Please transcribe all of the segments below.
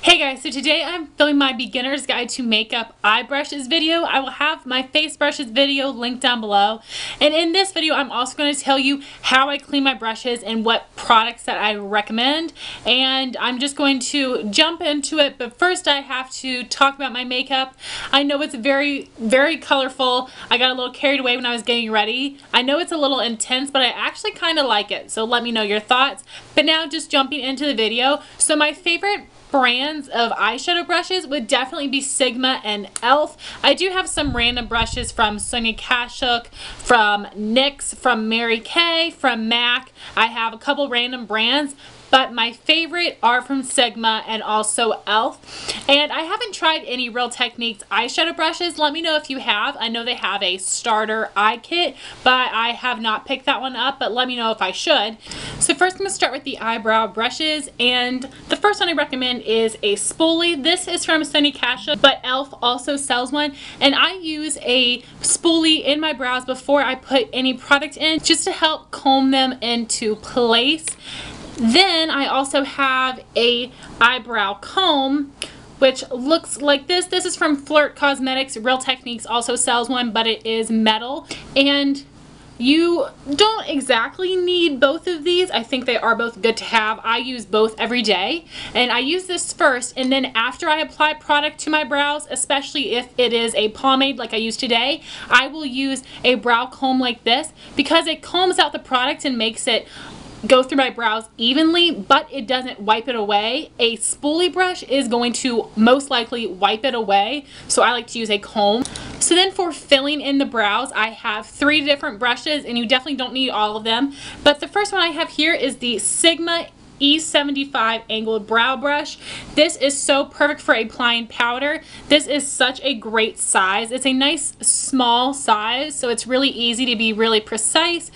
Hey guys, so today I'm filming my beginner's guide to makeup eye brushes video. I will have my face brushes video linked down below. And in this video, I'm also going to tell you how I clean my brushes and what products that I recommend. And I'm just going to jump into it, but first I have to talk about my makeup. I know it's very, very colorful. I got a little carried away when I was getting ready. I know it's a little intense, but I actually kind of like it. So let me know your thoughts. But now just jumping into the video. So my favorite brands of eyeshadow brushes would definitely be Sigma and e.l.f. I do have some random brushes from Sonia, Kashuk, from NYX, from Mary Kay, from MAC. I have a couple random brands, but my favorite are from Sigma and also e.l.f. And I haven't tried any Real Techniques eyeshadow brushes. Let me know if you have. I know they have a starter eye kit, but I have not picked that one up, but let me know if I should. So first I'm going to start with the eyebrow brushes, and the first one I recommend is a Spoolie. This is from Sonia Kashuk, but e.l.f. also sells one, and I use a Spoolie in my brows before I put any product in, just to help comb them into place. Then I also have a eyebrow comb, which looks like this. This is from Flirt Cosmetics. Real Techniques also sells one, but it is metal. And you don't exactly need both of these. I think they are both good to have. I use both every day. And I use this first, and then after I apply product to my brows, especially if it is a pomade like I use today, I will use a brow comb like this because it combs out the product and makes it go through my brows evenly, but it doesn't wipe it away. A spoolie brush is going to most likely wipe it away, so I like to use a comb. So then for filling in the brows, I have 3 different brushes, and you definitely don't need all of them, but the first one I have here is the Sigma E75 angled brow brush. This is so perfect for applying powder. This is such a great size. It's a nice small size, so it's really easy to be really precise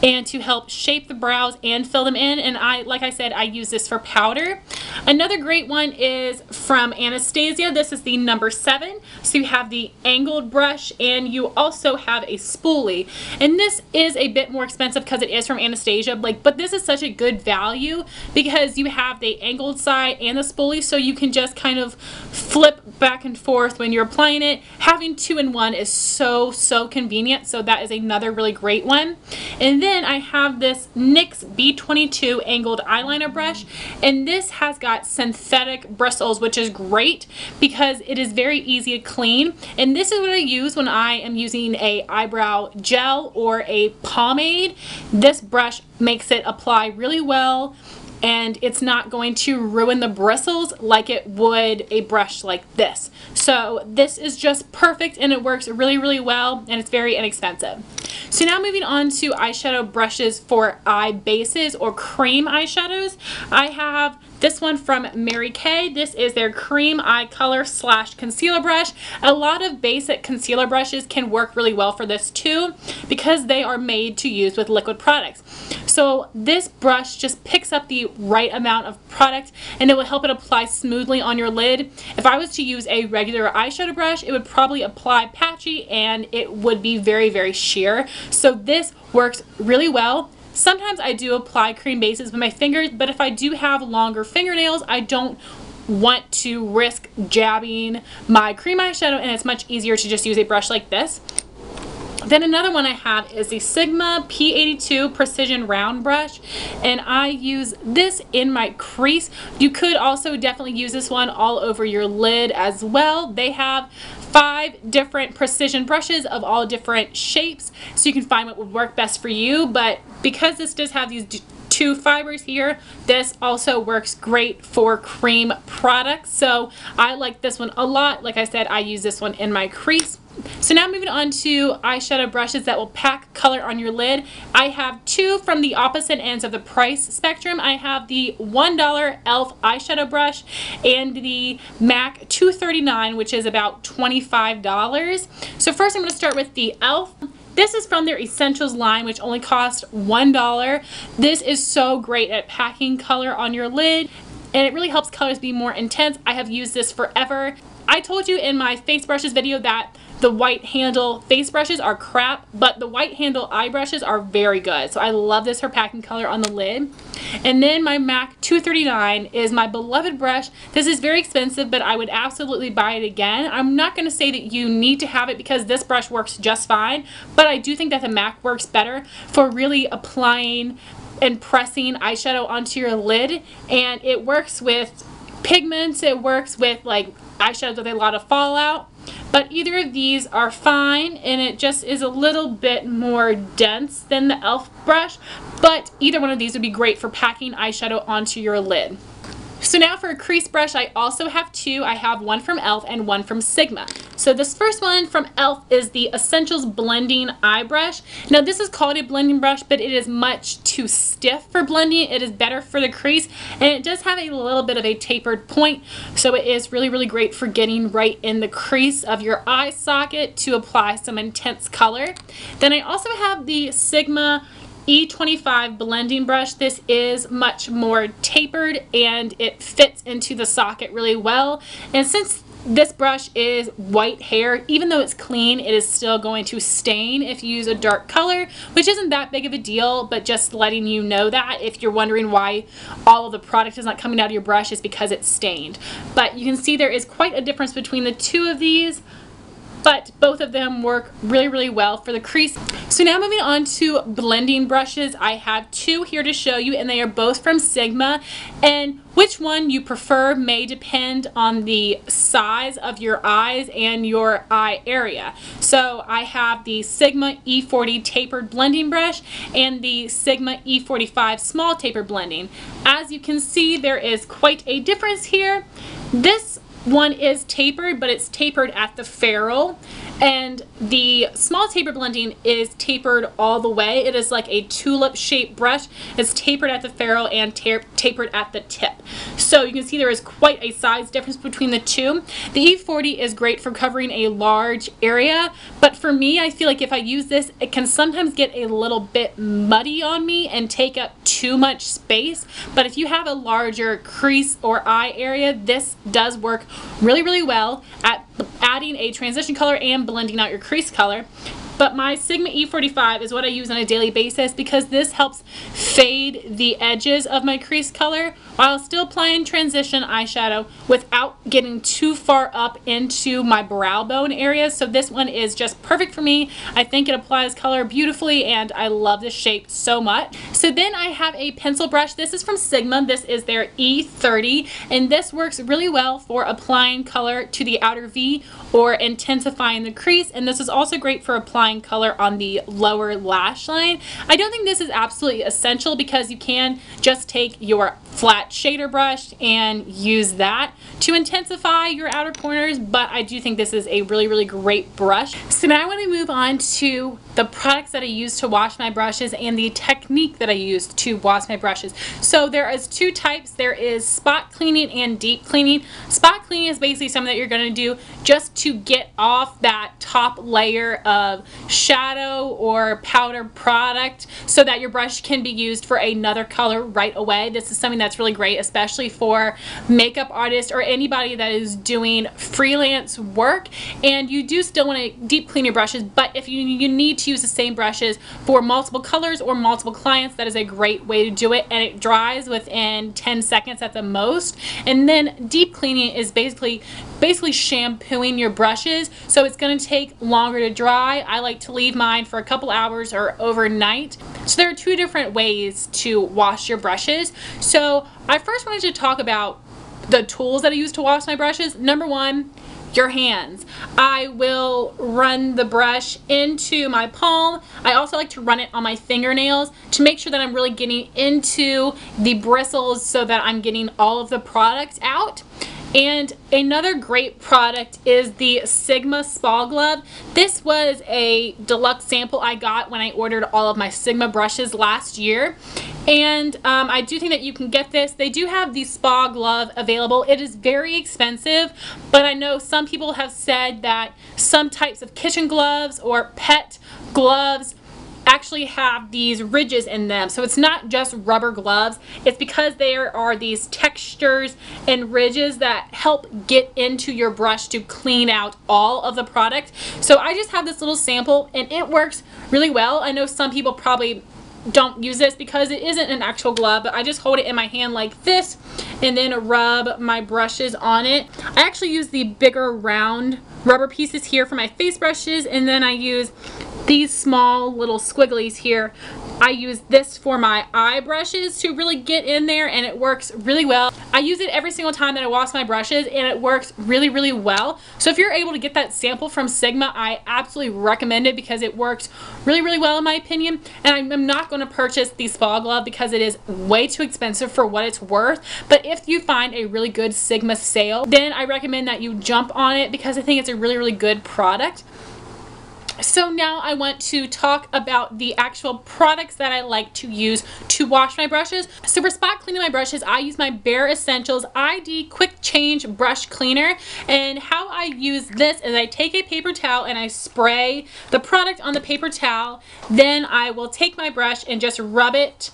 and to help shape the brows and fill them in. And like I said, I use this for powder. Another great one is from Anastasia. This is the number 7. So you have the angled brush and you also have a spoolie. And this is a bit more expensive because it is from Anastasia, but this is such a good value because you have the angled side and the spoolie, so you can just kind of flip back and forth when you're applying it. Having 2 in 1 is so convenient, so that is another really great one. And then I have this NYX B22 angled eyeliner brush, and this has got synthetic bristles, which is great because it is very easy to clean. And this is what I use when I am using a eyebrow gel or a pomade. This brush makes it apply really well, and it's not going to ruin the bristles like it would a brush like this. So this is just perfect, and it works really well, and it's very inexpensive. So now moving on to eyeshadow brushes for eye bases or cream eyeshadows. I have this one from Mary Kay. This is their cream eye color / concealer brush. A lot of basic concealer brushes can work really well for this too because they are made to use with liquid products. So this brush just picks up the right amount of product, and it will help it apply smoothly on your lid. If I was to use a regular eyeshadow brush, it would probably apply patchy and it would be very sheer. So this works really well. Sometimes I do apply cream bases with my fingers, but if I do have longer fingernails, I don't want to risk jabbing my cream eyeshadow, and it's much easier to just use a brush like this. Then another one I have is the Sigma P82 Precision Round Brush, and I use this in my crease. You could also definitely use this one all over your lid as well. They have 5 different precision brushes of all different shapes, so you can find what would work best for you, but because this does have these 2 fibers here, this also works great for cream products, so I like this one a lot. Like I said, I use this one in my crease. So now moving on to eyeshadow brushes that will pack color on your lid. I have 2 from the opposite ends of the price spectrum. I have the $1 e.l.f. eyeshadow brush and the MAC 239, which is about $25. So first I'm going to start with the e.l.f. This is from their Escentuals line, which only cost $1. This is so great at packing color on your lid. and it really helps colors be more intense. I have used this forever. I told you in my face brushes video that the white handle face brushes are crap, but the white handle eye brushes are very good. So I love this for packing color on the lid. And then my MAC 239 is my beloved brush. This is very expensive, but I would absolutely buy it again. I'm not going to say that you need to have it because this brush works just fine, but I do think that the MAC works better for really applying and pressing eyeshadow onto your lid. And it works with pigments, it works with like eyeshadows with a lot of fallout. But either of these are fine, and it just is a little bit more dense than the e.l.f. brush, but either one of these would be great for packing eyeshadow onto your lid. So now for a crease brush, I also have two. I have one from e.l.f. and one from Sigma. So this first one from e.l.f. is the Escentuals Blending Eye Brush. Now this is called a blending brush, but it is much too stiff for blending. It is better for the crease, and it does have a little bit of a tapered point, so it is really, really great for getting right in the crease of your eye socket to apply some intense color. Then I also have the Sigma E25 blending brush. This is much more tapered and it fits into the socket really well. And since this brush is white hair, even though it's clean, it is still going to stain if you use a dark color, which isn't that big of a deal, but just letting you know that if you're wondering why all of the product is not coming out of your brush is because it's stained. But you can see there is quite a difference between the two of these, but both of them work really, really well for the crease. So now moving on to blending brushes, I have two here to show you, and they are both from Sigma, and which one you prefer may depend on the size of your eyes and your eye area. So I have the Sigma E40 tapered blending brush and the Sigma E45 small tapered blending. As you can see, there is quite a difference here. This one is tapered, but it's tapered at the ferrule, and the small taper blending is tapered all the way. It is like a tulip shaped brush. It's tapered at the ferrule and tapered at the tip. So you can see there is quite a size difference between the two. The E40 is great for covering a large area, but for me, I feel like if I use this, it can sometimes get a little bit muddy on me and take up too much space. But if you have a larger crease or eye area, this does work really, really well at adding a transition color and blending out your crease color. But my Sigma E45 is what I use on a daily basis because this helps fade the edges of my crease color while still applying transition eyeshadow without getting too far up into my brow bone areas. So this one is just perfect for me. I think it applies color beautifully, and I love this shape so much. So then I have a pencil brush. This is from Sigma. This is their E30, and this works really well for applying color to the outer V or intensifying the crease, and this is also great for applying color on the lower lash line. I don't think this is absolutely essential because you can just take your flat shader brush and use that to intensify your outer corners, but I do think this is a really, really great brush. So now I want to move on to the products that I use to wash my brushes and the technique that I use to wash my brushes. So there is two types. There is spot cleaning and deep cleaning. Spot cleaning is basically something that you're going to do just to get off that top layer of shadow or powder product so that your brush can be used for another color right away. This is something that's really great, especially for makeup artists or anybody that is doing freelance work, and you do still want to deep clean your brushes, but if you need to use the same brushes for multiple colors or multiple clients, that is a great way to do it, and it dries within 10 seconds at the most. And then deep cleaning is basically shampooing your brushes, so it's going to take longer to dry. I like to leave mine for a couple hours or overnight. So there are two different ways to wash your brushes. So I first wanted to talk about the tools that I use to wash my brushes. Number one, your hands. I will run the brush into my palm. I also like to run it on my fingernails to make sure that I'm really getting into the bristles so that I'm getting all of the product out. And another great product is the Sigma Spa Glove. This was a deluxe sample I got when I ordered all of my Sigma brushes last year. And I do think that you can get this. They do have the Spa Glove available. It is very expensive, but I know some people have said that some types of kitchen gloves or pet gloves actually have these ridges in them. So it's not just rubber gloves. It's because there are these textures and ridges that help get into your brush to clean out all of the product. So I just have this little sample and it works really well. I know some people probably don't use this because it isn't an actual glove, but I just hold it in my hand like this and then rub my brushes on it. I actually use the bigger round rubber pieces here for my face brushes, and then I use these small little squigglies here. I use this for my eye brushes to really get in there, and it works really well. I use it every single time that I wash my brushes, and it works really, really well. So if you're able to get that sample from Sigma, I absolutely recommend it because it works really, really well in my opinion. And I'm not going to purchase the spa glove because it is way too expensive for what it's worth. But if you find a really good Sigma sale, then I recommend that you jump on it because I think it's a really, really good product. So now I want to talk about the actual products that I like to use to wash my brushes. So for spot cleaning my brushes, I use my Bare Essentials ID Quick Change Brush Cleaner. And how I use this is I take a paper towel and I spray the product on the paper towel. Then I will take my brush and just rub it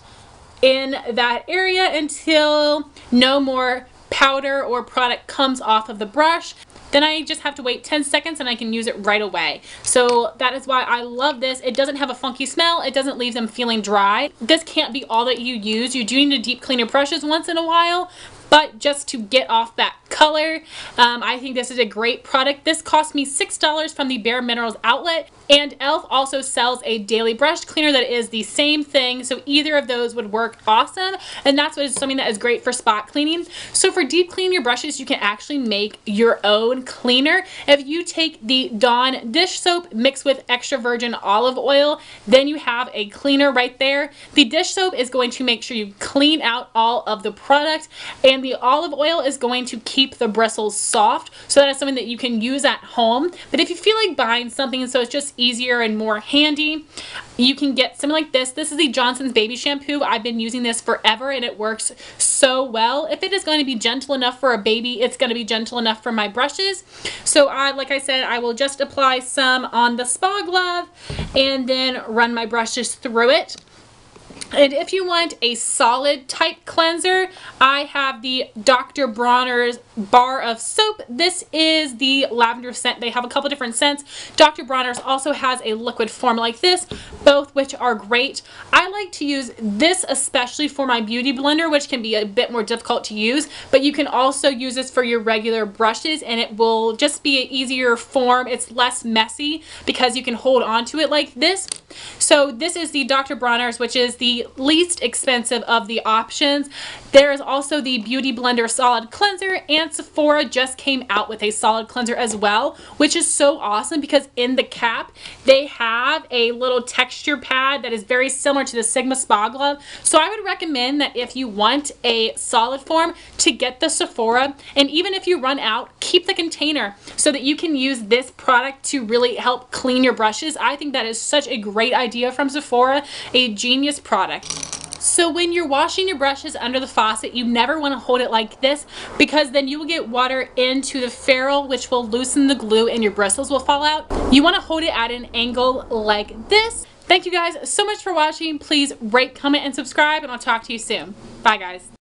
in that area until no more powder or product comes off of the brush. Then I just have to wait 10 seconds and I can use it right away. So that is why I love this. It doesn't have a funky smell. It doesn't leave them feeling dry. This can't be all that you use. You do need to deep clean your brushes once in a while, but just to get off that color, I think this is a great product. This cost me $6 from the Bare Minerals outlet, and e.l.f. also sells a daily brush cleaner that is the same thing, so either of those would work awesome, and that's what is something that is great for spot cleaning. So for deep cleaning your brushes, you can actually make your own cleaner. If you take the Dawn dish soap mixed with extra virgin olive oil, then you have a cleaner right there. The dish soap is going to make sure you clean out all of the product, and the olive oil is going to keep the bristles soft, so that is something that you can use at home. But if you feel like buying something so it's just easier and more handy, you can get something like this. This is the Johnson's Baby Shampoo. I've been using this forever and it works so well. If it is going to be gentle enough for a baby, it's going to be gentle enough for my brushes. So like I said, I will just apply some on the spa glove and then run my brushes through it. And if you want a solid type cleanser, I have the Dr. Bronner's bar of soap. This is the lavender scent. They have a couple different scents. Dr. Bronner's also has a liquid form like this, both which are great. I like to use this especially for my beauty blender, which can be a bit more difficult to use, but you can also use this for your regular brushes and it will just be an easier form. It's less messy because you can hold on to it like this. So this is the Dr. Bronner's, which is the least expensive of the options. There is also the Beauty Blender Solid Cleanser, and Sephora just came out with a solid cleanser as well, which is so awesome because in the cap they have a little texture pad that is very similar to the Sigma Spa Glove. So I would recommend that if you want a solid form to get the Sephora, and even if you run out, keep the container so that you can use this product to really help clean your brushes. I think that is such a great idea from Sephora, a genius product. So when you're washing your brushes under the faucet, you never want to hold it like this because then you will get water into the ferrule, which will loosen the glue and your bristles will fall out. You want to hold it at an angle like this. Thank you guys so much for watching. Please rate, comment, and subscribe, and I'll talk to you soon. Bye guys.